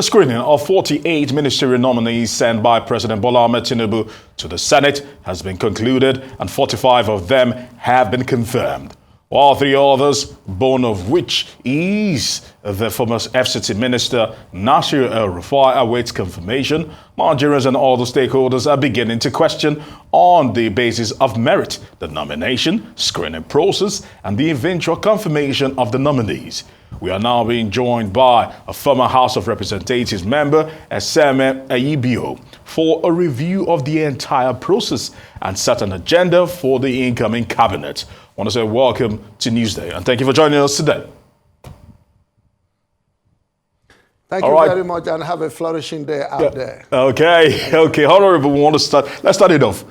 The screening of 48 ministerial nominees sent by President Bola Ahmed Tinubu to the Senate has been concluded, and 45 of them have been confirmed, while 3 others, one of which is the former FCT Minister Nasir El-Rufai, awaits confirmation. Nigerians and other stakeholders are beginning to question, on the basis of merit, the nomination, screening process, and the eventual confirmation of the nominees. We are now being joined by a former House of Representatives member, Eseme Eyibio, for a review of the entire process and set an agenda for the incoming cabinet. I want to say welcome to Newsday, and thank you for joining us today. Thank you very much, and have a flourishing day out there. Okay. Honorable, we want to start. Let's start it off.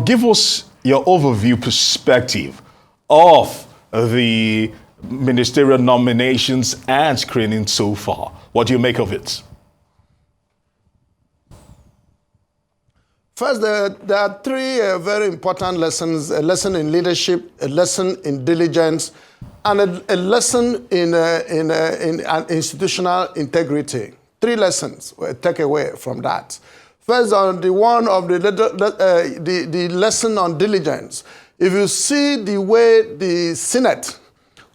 Give us your overview perspective of the ministerial nominations and screening so far. What do you make of it? First, there are 3 very important lessons: a lesson in leadership, a lesson in diligence, and a lesson in institutional integrity. 3 lessons we take away from that. First, on the one of the lesson on diligence. If you see the way the Senate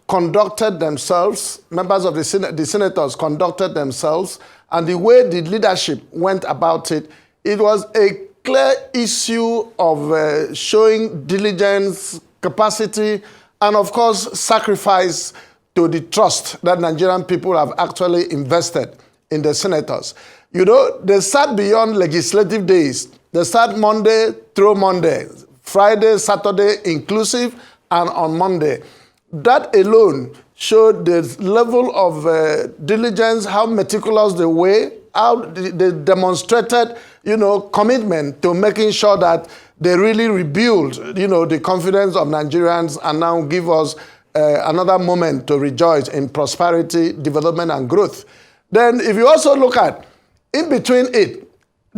conducted themselves, members of the Senate, the senators conducted themselves, and the way the leadership went about it, it was a clear issue of showing diligence, capacity, and of course, sacrifice to the trust that Nigerian people have actually invested in the senators. You know, they sat beyond legislative days. They sat Monday through Monday, Friday, Saturday inclusive, and on Monday. That alone showed the level of diligence, how meticulous they were, how they demonstrated, commitment to making sure that they really rebuild, the confidence of Nigerians and now give us another moment to rejoice in prosperity, development, and growth. Then if you also look at, in between it,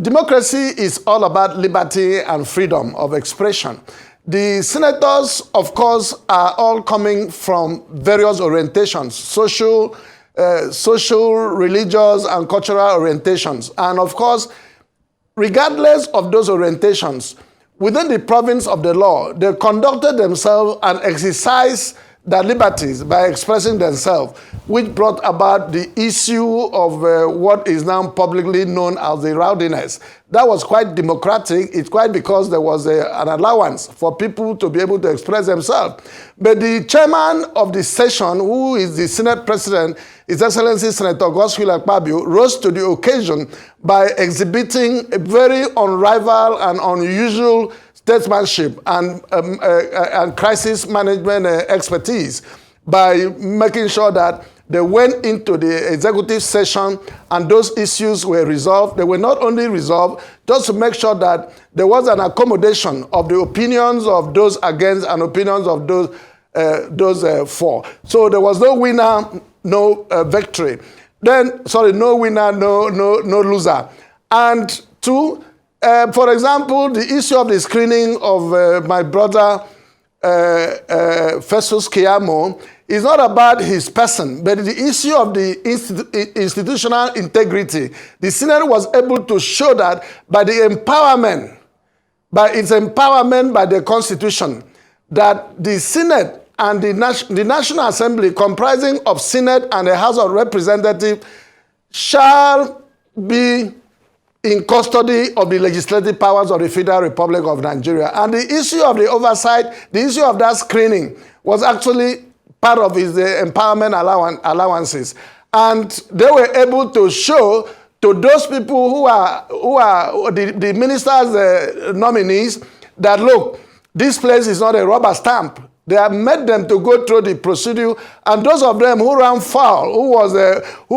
democracy is all about liberty and freedom of expression. The senators, of course, are all coming from various orientations, social, religious, and cultural orientations. And of course, regardless of those orientations, within the province of the law, they conducted themselves and exercised their liberties by expressing themselves, which brought about the issue of what is now publicly known as the rowdiness. That was quite democratic. It's quite because there was an allowance for people to be able to express themselves. But the chairman of the session, who is the Senate President, His Excellency Senator Akpabio, rose to the occasion by exhibiting a very unrivaled and unusual statesmanship and crisis management expertise by making sure that they went into the executive session and those issues were resolved. They were not only resolved, just to make sure that there was an accommodation of the opinions of those against and opinions of those for. So there was no winner, no victory. No winner, no loser. And 2, for example, the issue of the screening of my brother Festus Keyamo is not about his person, but the issue of the institutional integrity. The Senate was able to show that by its empowerment by the Constitution, that the Senate and the National Assembly, comprising of Senate and the House of Representatives, shall be in custody of the legislative powers of the Federal Republic of Nigeria. And the issue of the oversight, the issue of that screening was actually part of his empowerment allowances. And they were able to show to those people who are the ministers' nominees that, look, this place is not a rubber stamp. They have made them to go through the procedure, and those of them who ran foul, who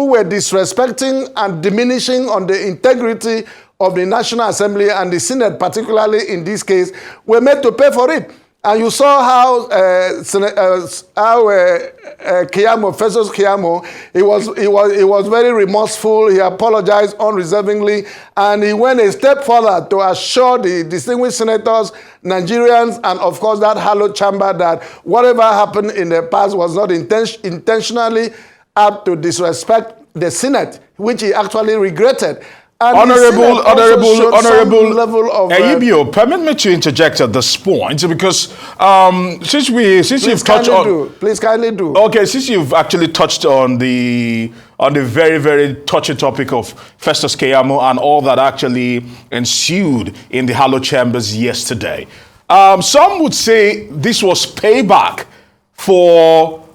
were disrespecting and diminishing on the integrity of the National Assembly and the Senate, particularly in this case, were made to pay for it. And you saw how Keyamo, Festus Keyamo, he was very remorseful. He apologized unreservingly, and he went a step further to assure the distinguished senators, Nigerians, and of course that hallowed chamber that whatever happened in the past was not intentionally out to disrespect the Senate, which he actually regretted. And Honorable level of, Eyibio, permit me to interject at this point because since you've touched on, please kindly do. Okay, since you've actually touched on the very, very touchy topic of Festus Keyamo and all that actually ensued in the Hallowed Chambers yesterday, some would say this was payback for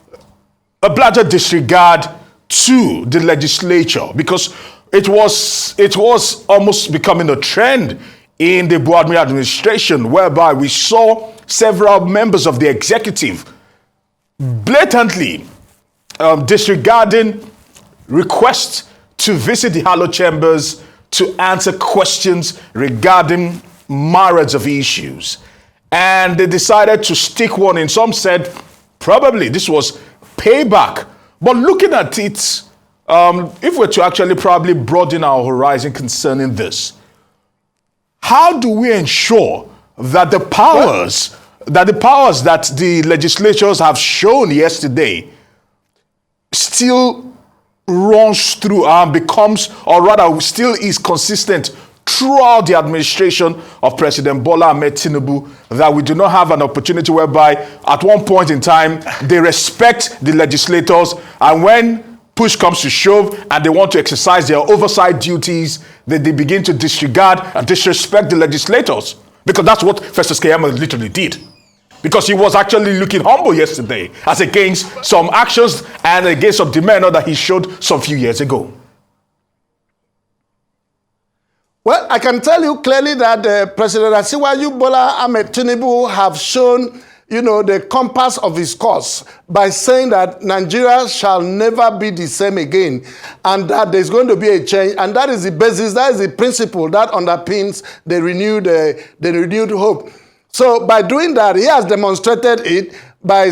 a blatant disregard to the legislature because it was almost becoming a trend in the Buhari administration whereby we saw several members of the executive blatantly disregarding requests to visit the Hallowed Chambers to answer questions regarding myriads of issues. And they decided to stick one in. Some said probably this was payback. But looking at it, if we're to actually probably broaden our horizon concerning this, how do we ensure that the powers that the legislatures have shown yesterday still runs through and becomes, or rather still is consistent throughout the administration of President Bola Ahmed Tinubu, that we do not have an opportunity whereby at one point in time they respect the legislators, and when push comes to shove and they want to exercise their oversight duties, they begin to disregard and disrespect the legislators. Because that's what Festus Keyamo literally did. Because he was actually looking humble yesterday as against some actions and against some demeanor that he showed some few years ago. Well, I can tell you clearly that President Asiwaju Bola Ahmed Tinubu have shown, the compass of his course by saying that Nigeria shall never be the same again, and that there's going to be a change, and that is the basis, that is the principle that underpins the renewed hope. So by doing that, he has demonstrated it by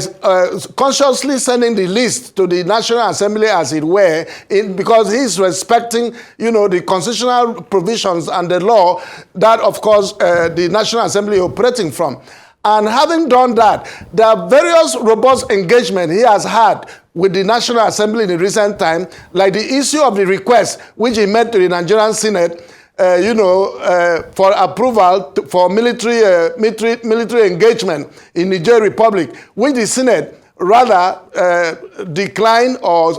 consciously sending the list to the National Assembly, as it were, because he's respecting, the constitutional provisions and the law that, of course, the National Assembly operating from. And having done that, there are various robust engagement he has had with the National Assembly in the recent time, like the issue of the request which he made to the Nigerian Senate, for approval for military engagement in Niger Republic, which the Senate rather declined or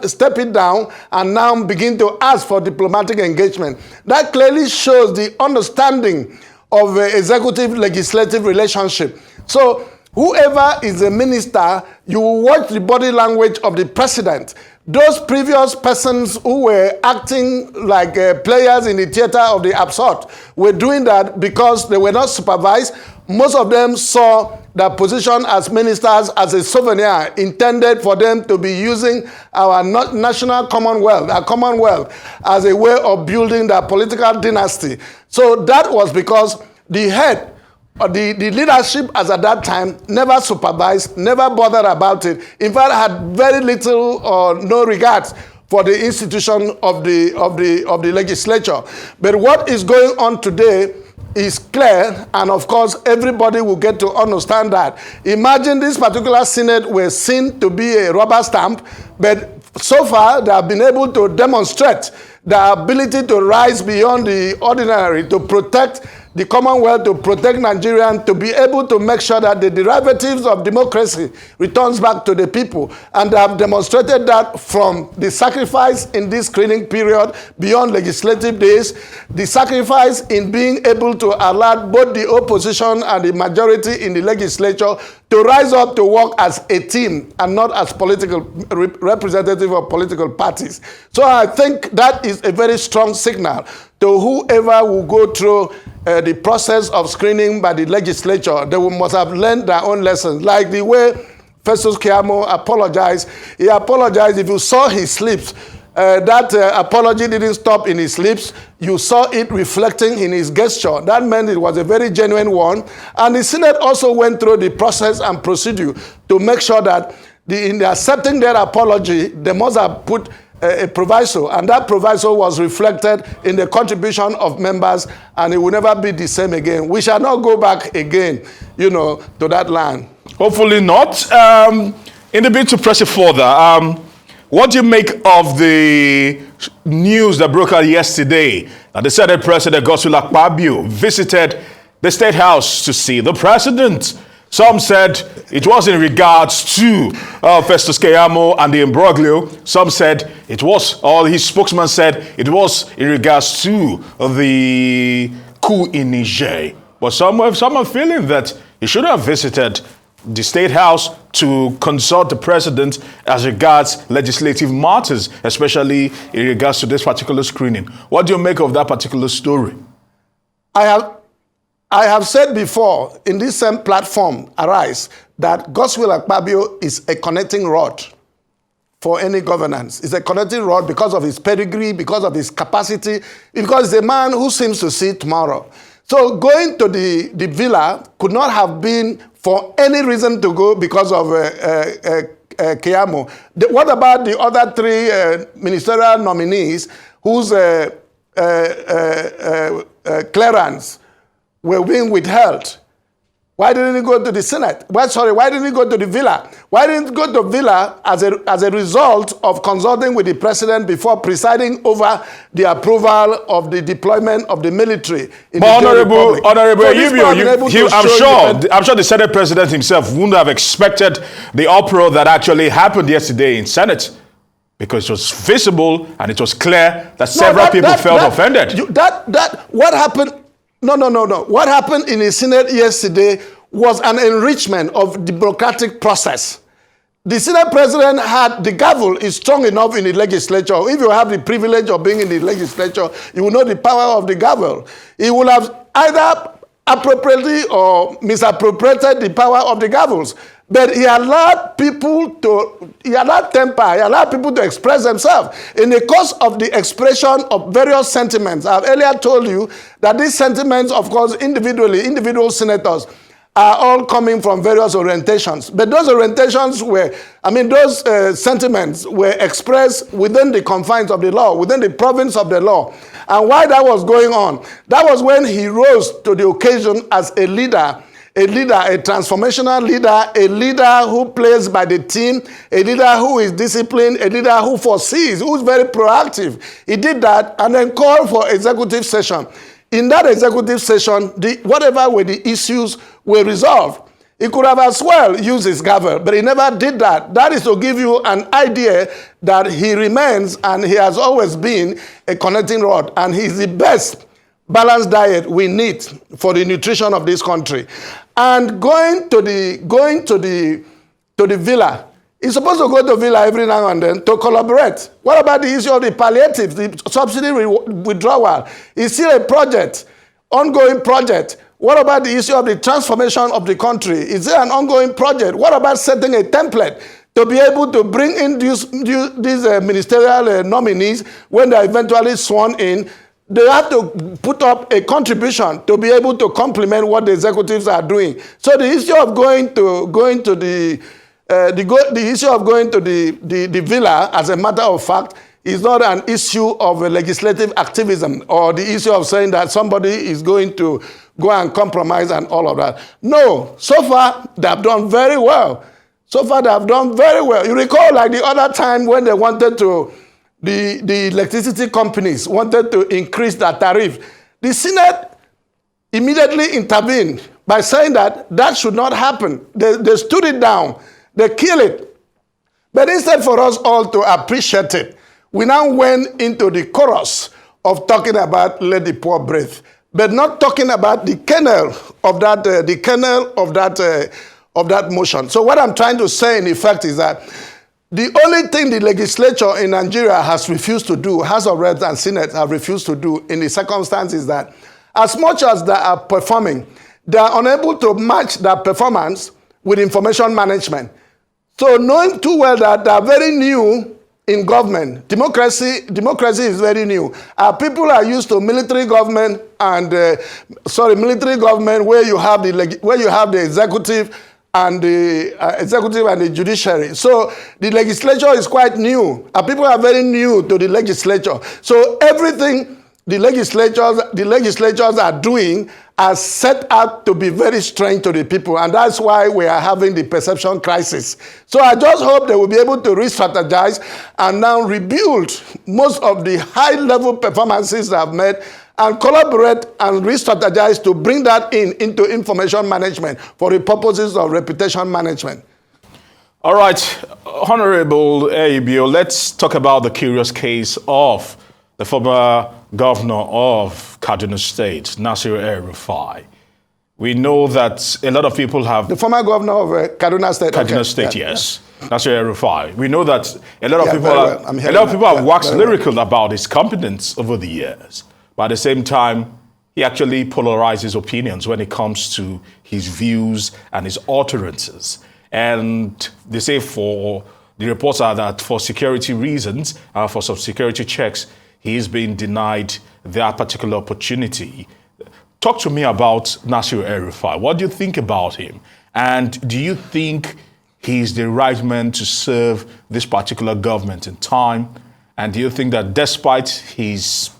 step it down and now begin to ask for diplomatic engagement. That clearly shows the understanding of executive-legislative relationship. So whoever is a minister, you will watch the body language of the president. Those previous persons who were acting like players in the theater of the absurd were doing that because they were not supervised. Most of them saw their position as ministers as a souvenir intended for them to be using our national commonwealth, our commonwealth, as a way of building their political dynasty. So that was because the head, the leadership as at that time never supervised, never bothered about it. In fact, had very little or no regards for the institution of the legislature. But what is going on today is clear, and of course, everybody will get to understand that. Imagine this particular Senate were seen to be a rubber stamp, but so far they have been able to demonstrate the ability to rise beyond the ordinary, to protect the Commonwealth, to protect Nigerians, to be able to make sure that the derivatives of democracy returns back to the people. And they have demonstrated that from the sacrifice in this screening period beyond legislative days, the sacrifice in being able to allow both the opposition and the majority in the legislature to rise up to work as a team and not as political representative of political parties. So I think that is a very strong signal to whoever will go through the process of screening by the legislature. They must have learned their own lessons, like the way Festus Keyamo apologized. He apologized. If you saw his lips, that apology didn't stop in his lips. You saw it reflecting in his gesture. That meant it was a very genuine one. And the Senate also went through the process and procedure to make sure that in accepting their apology, they must have put a proviso, and that proviso was reflected in the contribution of members, and it will never be the same again. We shall not go back again, to that land. Hopefully not. In the bid to press it further, What do you make of the news that broke out yesterday that the Senate President Akpabio visited the State House to see the president? Some said it was in regards to Festus Keyamo and the imbroglio. Some said it was, or his spokesman said it was in regards to the coup in Niger. But some are feeling that he should have visited the State House to consult the president as regards legislative matters, especially in regards to this particular screening. What do you make of that particular story? I have said before in this same platform, Arise, that Godswill Akpabio is a connecting rod for any governance. It's a connecting rod because of his pedigree, because of his capacity, because he's a man who seems to see tomorrow. So going to the villa could not have been for any reason to go because of Keyamo. What about the other three ministerial nominees whose clearance were being withheld? Why didn't he go to the Senate? Why didn't he go to the villa? Why didn't he go to the villa as a result of consulting with the president before presiding over the approval of the deployment of the military in the Honorable Eyibio, I'm sure the Senate president himself wouldn't have expected the uproar that actually happened yesterday in Senate, because it was visible and it was clear that several people felt offended. What happened? No. What happened in the Senate yesterday was an enrichment of the democratic process. The Senate president had, the gavel is strong enough in the legislature. If you have the privilege of being in the legislature, you will know the power of the gavel. He will have either appropriately or misappropriated the power of the gavels. But he allowed people to, he allowed people to express themselves. In the course of the expression of various sentiments, I've earlier told you that these sentiments, of course, individual senators are all coming from various orientations. But those orientations were, those sentiments were expressed within the confines of the law, within the province of the law. And why that was going on, that was when he rose to the occasion as a leader, a transformational leader, a leader who plays by the team, a leader who is disciplined, a leader who foresees, who's very proactive. He did that and then called for executive session. In that executive session, whatever were the issues were resolved. He could have as well used his gavel, but he never did that. That is to give you an idea that he remains and he has always been a connecting rod, and he's the best balanced diet we need for the nutrition of this country. And going to the villa, he's supposed to go to villa every now and then to collaborate. What about the issue of the palliatives, the subsidy withdrawal? Is still a project, ongoing project. What about the issue of the transformation of the country? Is there an ongoing project? What about setting a template to be able to bring in these ministerial nominees when they're eventually sworn in? They have to put up a contribution to be able to complement what the executives are doing. So the issue of going to the villa, as a matter of fact, is not an issue of legislative activism or the issue of saying that somebody is going to go and compromise and all of that. No, so far they have done very well. You recall, like the other time when they wanted to, the electricity companies wanted to increase their tariff. The Senate immediately intervened by saying that that should not happen. They stood it down. They killed it. But instead for us all to appreciate it, we now went into the chorus of talking about let the poor breathe, but not talking about the kernel of that motion. So what I'm trying to say in effect is that the only thing the legislature in Nigeria has refused to do, House of Reps and Senate have refused to do in the circumstances that as much as they are performing, they are unable to match their performance with information management. So knowing too well that they are very new in government, democracy is very new. Our people are used to military government and military government where you have the executive and the judiciary. So the legislature is quite new. Our people are very new to the legislature. So everything the legislatures are doing are set out to be very strange to the people, and that's why we are having the perception crisis. So I just hope they will be able to re-strategize and now rebuild most of the high-level performances they have made and collaborate and re-strategize to bring that into information management for the purposes of reputation management. All right, Honorable Eyibio, let's talk about the curious case of the former governor of Kaduna State, Nasir El-Rufai. We know that a lot of people have... The former governor of Kaduna State. Kaduna State, yeah, yes. Yeah. Nasir El-Rufai. We know that a lot of people, have waxed lyrical about his competence over the years. But at the same time, he actually polarizes opinions when it comes to his views and his utterances. And they say the reports are that for security reasons, for some security checks, he's been denied that particular opportunity. Talk to me about Nasir El-Rufai. What do you think about him? And do you think he's the right man to serve this particular government in time? And do you think that despite his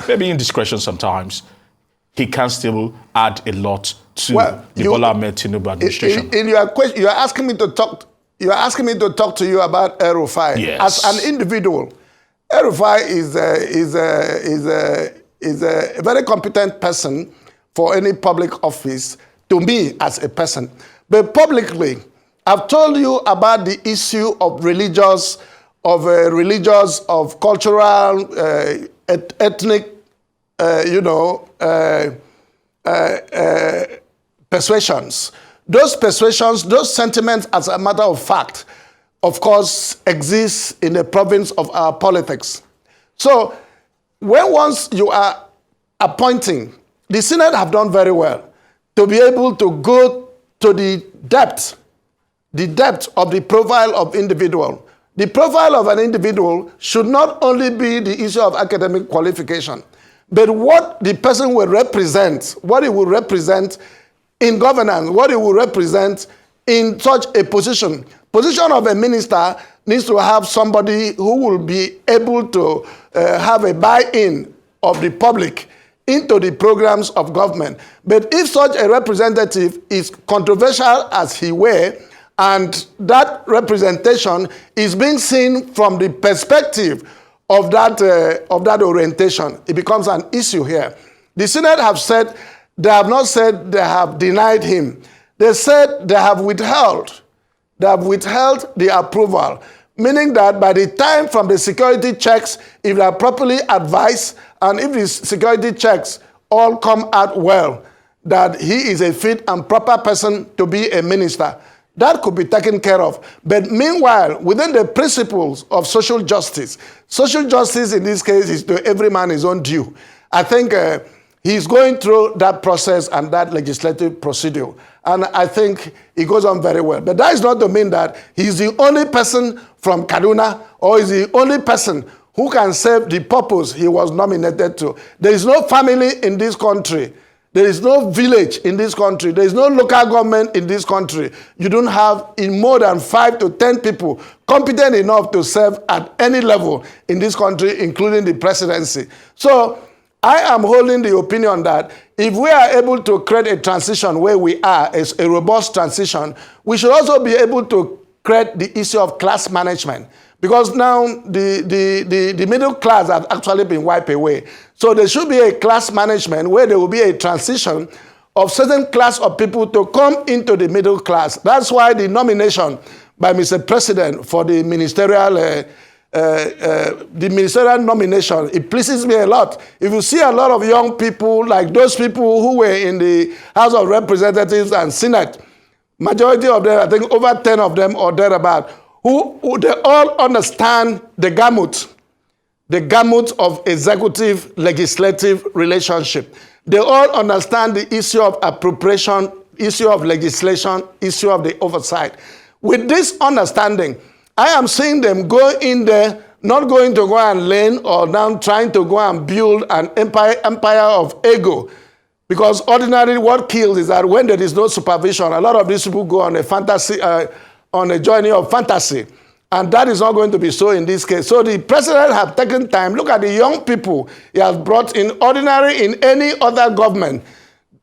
maybe indiscretion sometimes, he can still add a lot to the Bola Ahmed Tinubu administration? In your question, you are asking me to talk. You are asking me to talk to you about El-Rufai. Yes. As an individual. El-Rufai is a very competent person for any public office, to me as a person. But publicly, I've told you about the issue of religious, of cultural, ethnic, persuasions. Those persuasions, those sentiments, as a matter of fact, of course, exist in the province of our politics. So, once you are appointing, the Senate have done very well to be able to go to the depth of the profile of individual. The profile of an individual should not only be the issue of academic qualification, but what the person will represent, what he will represent in governance, what he will represent in such a position. Position of a minister needs to have somebody who will be able to have a buy-in of the public into the programs of government. But if such a representative is controversial as he were, and that representation is being seen from the perspective of that orientation, it becomes an issue here. The Senate have said, they have not said they have denied him. They said they have withheld the approval, meaning that by the time from the security checks, if they are properly advised, and if the security checks all come out well, that he is a fit and proper person to be a minister, that could be taken care of. But meanwhile, within the principles of social justice in this case is to every man his own due. I think he's going through that process and that legislative procedure. And I think it goes on very well. But that is not to mean that he's the only person from Kaduna or is the only person who can serve the purpose he was nominated to. There is no family in this country. There is no village in this country. There is no local government in this country. You don't have in more than 5 to 10 people competent enough to serve at any level in this country, including the presidency. So I am holding the opinion that if we are able to create a transition where we are, as a robust transition, we should also be able to create the issue of class management. Because now the middle class have actually been wiped away. So there should be a class management where there will be a transition of certain class of people to come into the middle class. That's why the nomination by Mr. President for the ministerial nomination, it pleases me a lot. If you see a lot of young people, like those people who were in the House of Representatives and Senate, majority of them, I think over 10 of them or thereabout, who they all understand the gamut of executive legislative relationship. They all understand the issue of appropriation, issue of legislation, issue of the oversight. With this understanding, I am seeing them go in there, not going to go and learn or now trying to go and build an empire of ego. Because ordinarily what kills is that when there is no supervision, a lot of these people go on a fantasy, on a journey of fantasy. And that is not going to be so in this case. So the president has taken time. Look at the young people he has brought in, ordinary in any other government.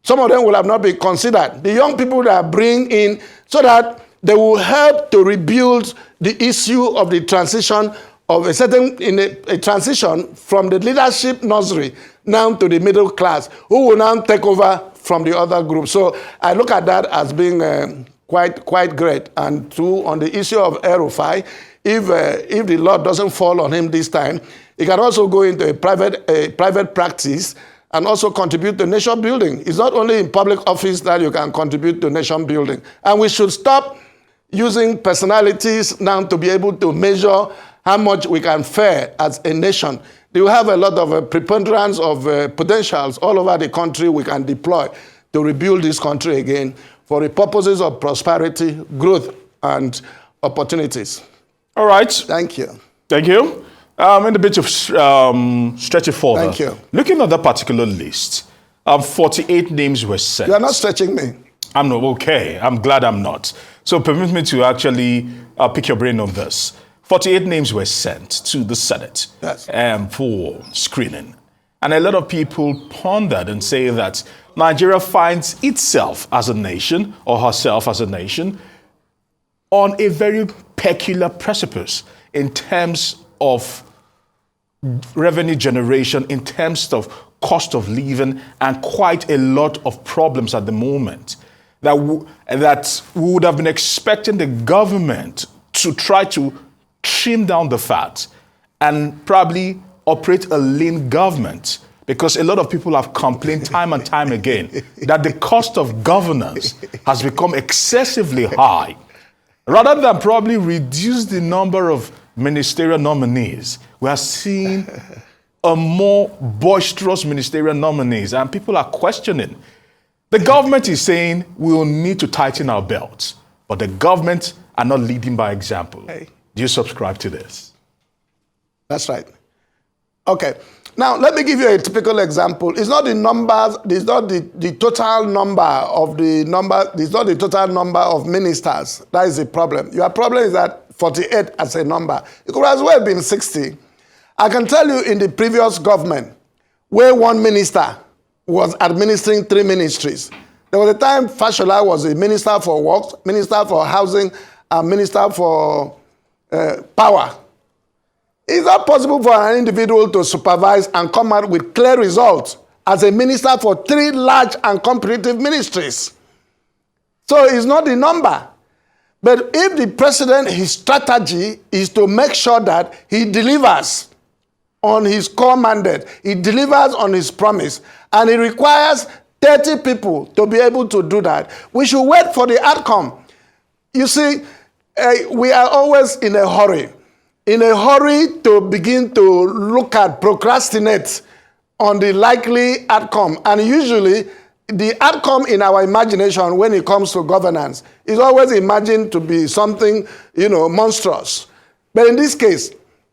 Some of them will have not been considered. The young people that bring in so that they will help to rebuild the issue of the transition of a transition from the leadership nursery now to the middle class, who will now take over from the other group. So I look at that as being quite great. And two, on the issue of El-Rufai, if the Lord doesn't fall on him this time, he can also go into a private practice and also contribute to nation building. It's not only in public office that you can contribute to nation building. And we should stop using personalities now to be able to measure how much we can fare as a nation. They will have a lot of preponderance of potentials all over the country we can deploy to rebuild this country again for the purposes of prosperity, growth, and opportunities. All right. Thank you. Thank you. In the bit of stretch it further. Thank you. Looking at that particular list, 48 names were sent. You are not stretching me. I'm not okay. I'm glad I'm not. So permit me to actually pick your brain on this. 48 names were sent to the Senate for screening. And a lot of people pondered and say that Nigeria finds itself as a nation, or herself as a nation, on a very peculiar precipice in terms of revenue generation, in terms of cost of living, and quite a lot of problems at the moment that we would have been expecting the government to try to trim down the fat and probably operate a lean government, because a lot of people have complained time and time again that the cost of governance has become excessively high. Rather than probably reduce the number of ministerial nominees, we are seeing a more boisterous ministerial nominees, and people are questioning. The government is saying we will need to tighten our belts, but the government are not leading by example. Hey. Do you subscribe to this? That's right. Okay. Now, let me give you a typical example. It's not the numbers, it's not the total number of it's not the total number of ministers. That is the problem. Your problem is that 48 as a number. It could as well have been 60. I can tell you in the previous government, where one minister was administering 3 ministries. There was a time Fashola was a minister for works, minister for housing, and minister for power. It's not possible for an individual to supervise and come out with clear results as a minister for 3 large and competitive ministries. So it's not the number. But if the president, his strategy is to make sure that he delivers on his core mandate, he delivers on his promise, and he requires 30 people to be able to do that, we should wait for the outcome. You see, we are always in a hurry to begin to look at, procrastinate on the likely outcome. And usually, the outcome in our imagination when it comes to governance is always imagined to be something, monstrous. But in this case,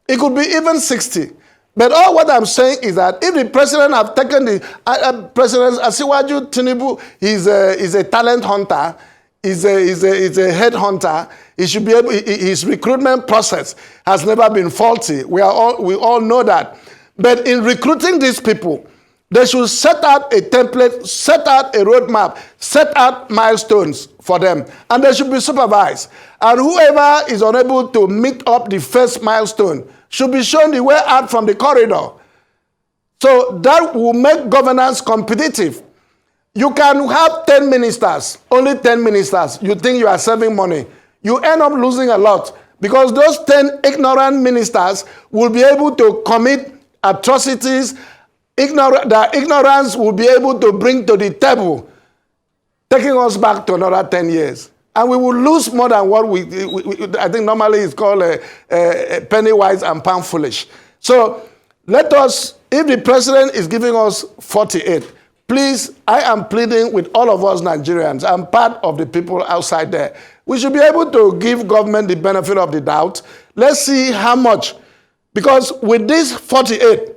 it could be even 60. But all what I'm saying is that if the president have taken the President Asiwaju Tinubu, he's a talent hunter, he's a head hunter. He should be able. His recruitment process has never been faulty. We all know that. But in recruiting these people, they should set out a template, set out a roadmap, set out milestones for them, and they should be supervised. And whoever is unable to meet up the first milestone should be shown the way out from the corridor. So that will make governance competitive. You can have 10 ministers, only 10 ministers. You think you are saving money. You end up losing a lot because those 10 ignorant ministers will be able to commit atrocities. The ignorance will be able to bring to the table, taking us back to another 10 years. And we will lose more than what I think normally is called penny wise and pound foolish. So let us, if the president is giving us 48, please, I am pleading with all of us Nigerians. I'm part of the people outside there. We should be able to give government the benefit of the doubt. Let's see how much. Because with this 48,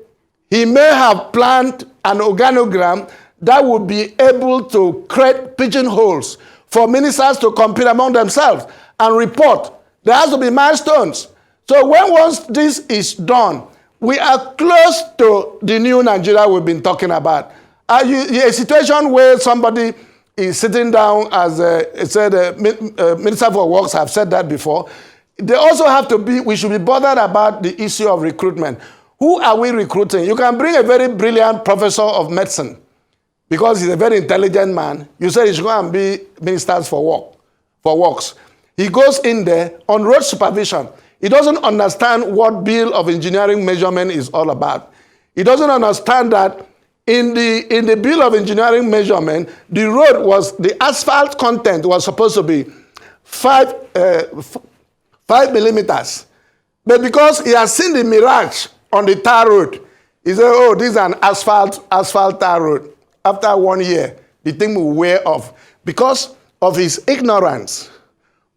he may have planned an organogram that would be able to create pigeonholes for ministers to compete among themselves and report. There has to be milestones. So once this is done, we are close to the new Nigeria we've been talking about. A situation where somebody is sitting down, as Minister for Works have said that before. They also have to be, we should be bothered about the issue of recruitment. Who are we recruiting? You can bring a very brilliant professor of medicine because he's a very intelligent man. You say he should go and be ministers for works. He goes in there on road supervision. He doesn't understand what Bill of Engineering Measurement is all about. He doesn't understand that in the Bill of Engineering Measurement, the asphalt content was supposed to be 5 millimeters. But because he has seen the mirage on the tar road, he said, oh, this is an asphalt tar road. After 1 year, the thing will wear off because of his ignorance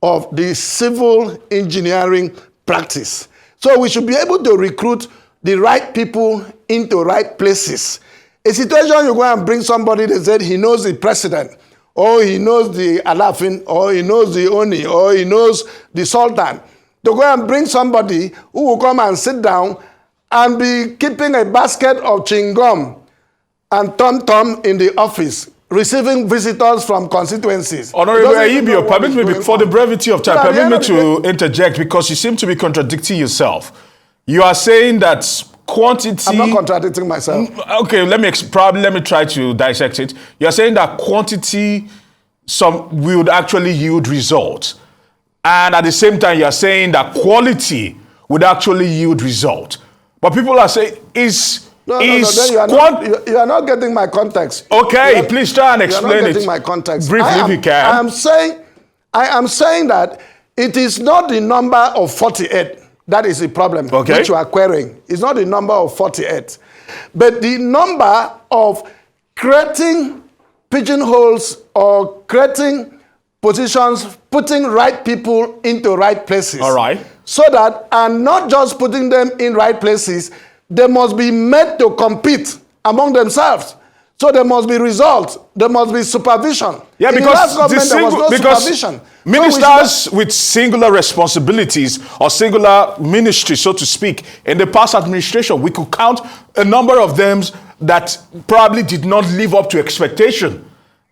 of the civil engineering practice. So we should be able to recruit the right people into right places. A situation you go and bring somebody that said he knows the president, or he knows the Alafin, or he knows the Oni, or he knows the Sultan. To go and bring somebody who will come and sit down and be keeping a basket of chewing gum and tom-tom in the office, receiving visitors from constituencies. Honorable Eyibio, permit me, for the brevity of time, permit me to interject because you seem to be contradicting yourself. You are saying that quantity... I'm not contradicting myself. Okay, let me try to dissect it. You're saying that quantity would actually yield results. And at the same time, you're saying that quality would actually yield result. But people are saying, No, you are not getting my context. Okay, please try and explain it. You are not getting my context. Briefly, if you can. I am saying that it is not the number of 48 that is the problem, which you are querying. It's not the number of 48, but the number of creating pigeonholes or creating positions, putting right people into right places. All right. So that, and not just putting them in right places, they must be made to compete among themselves. So there must be results. There must be supervision. Yeah, in because the last government, there was no supervision. Ministers with singular responsibilities or singular ministry, so to speak, in the past administration, we could count a number of them that probably did not live up to expectation.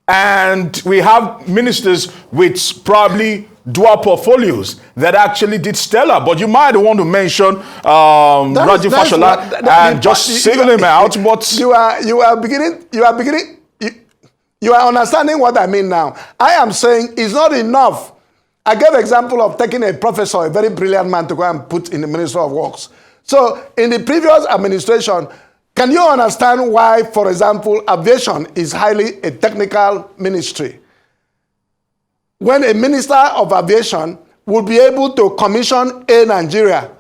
And we have ministers with probably dual portfolios that actually did stellar. But you might want to mention Raji Fashola and just single him out. But you are understanding what I mean now. I am saying it's not enough. I gave example of taking a professor, a very brilliant man, to go and put in the Ministry of Works. So in the previous administration, can you understand why, for example, aviation is highly a technical ministry? When a minister of aviation would be able to commission Air Nigeria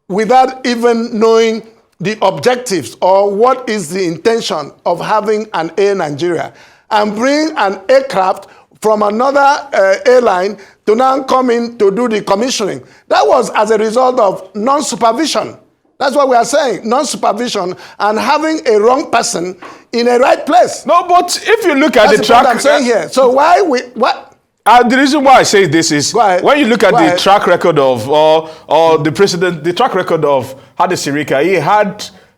without even knowing the objectives or what is the intention of having an Air Nigeria, and bring an aircraft from another airline to now come in to do the commissioning. That was as a result of non-supervision. That's what we are saying, non-supervision and having a wrong person in a right place. No, but if you look at the track... I'm saying here. So the reason why I say this is when you look at the track record of the track record of Hadi Sirika,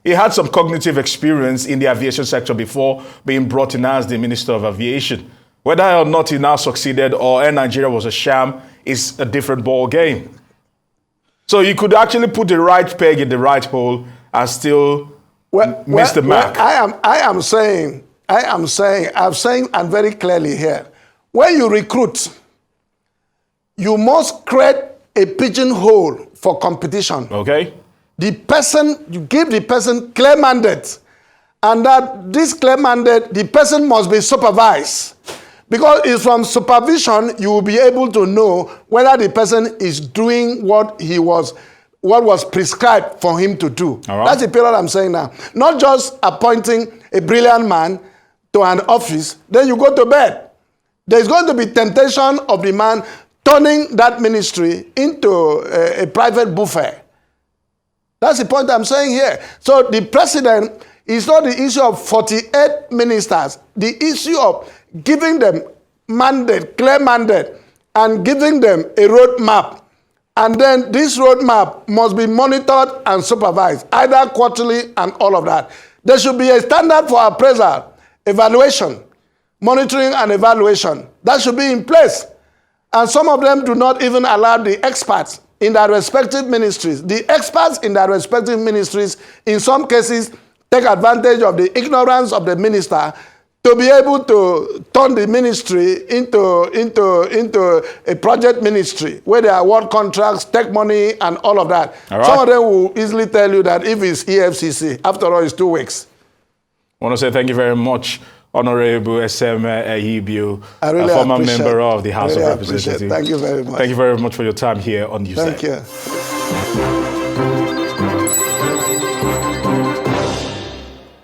he had some cognitive experience in the aviation sector before being brought in as the Minister of Aviation. Whether or not he now succeeded or Air Nigeria was a sham is a different ball game. So you could actually put the right peg in the right hole and still miss the mark. I'm saying and very clearly here, when you recruit, you must create a pigeonhole for competition. Okay. You give the person clear mandate, and that this clear mandate, the person must be supervised. Because it's from supervision you will be able to know whether the person is doing what was prescribed for him to do. Right. That's the period I'm saying now. Not just appointing a brilliant man to an office, then you go to bed. There's going to be temptation of the man turning that ministry into a private buffet. That's the point I'm saying here. So the president is not the issue of 48 ministers. The issue of giving them mandate, clear mandate, and giving them a roadmap And then this roadmap must be monitored and supervised, either quarterly and all of that. There should be a standard for appraisal, evaluation, monitoring and evaluation. That should be in place. And some of them do not even allow the experts in their respective ministries. The experts in their respective ministries, in some cases, take advantage of the ignorance of the minister to be able to turn the ministry into a project ministry where they award contracts, take money, and all of that. All right. Some of them will easily tell you that if it's EFCC, after all, it's 2 weeks. I want to say thank you very much, Honorable Eseme Eyibio, really a former member of the House of Representatives. Thank you very much. Thank you very much for your time here on Newsday. Thank you.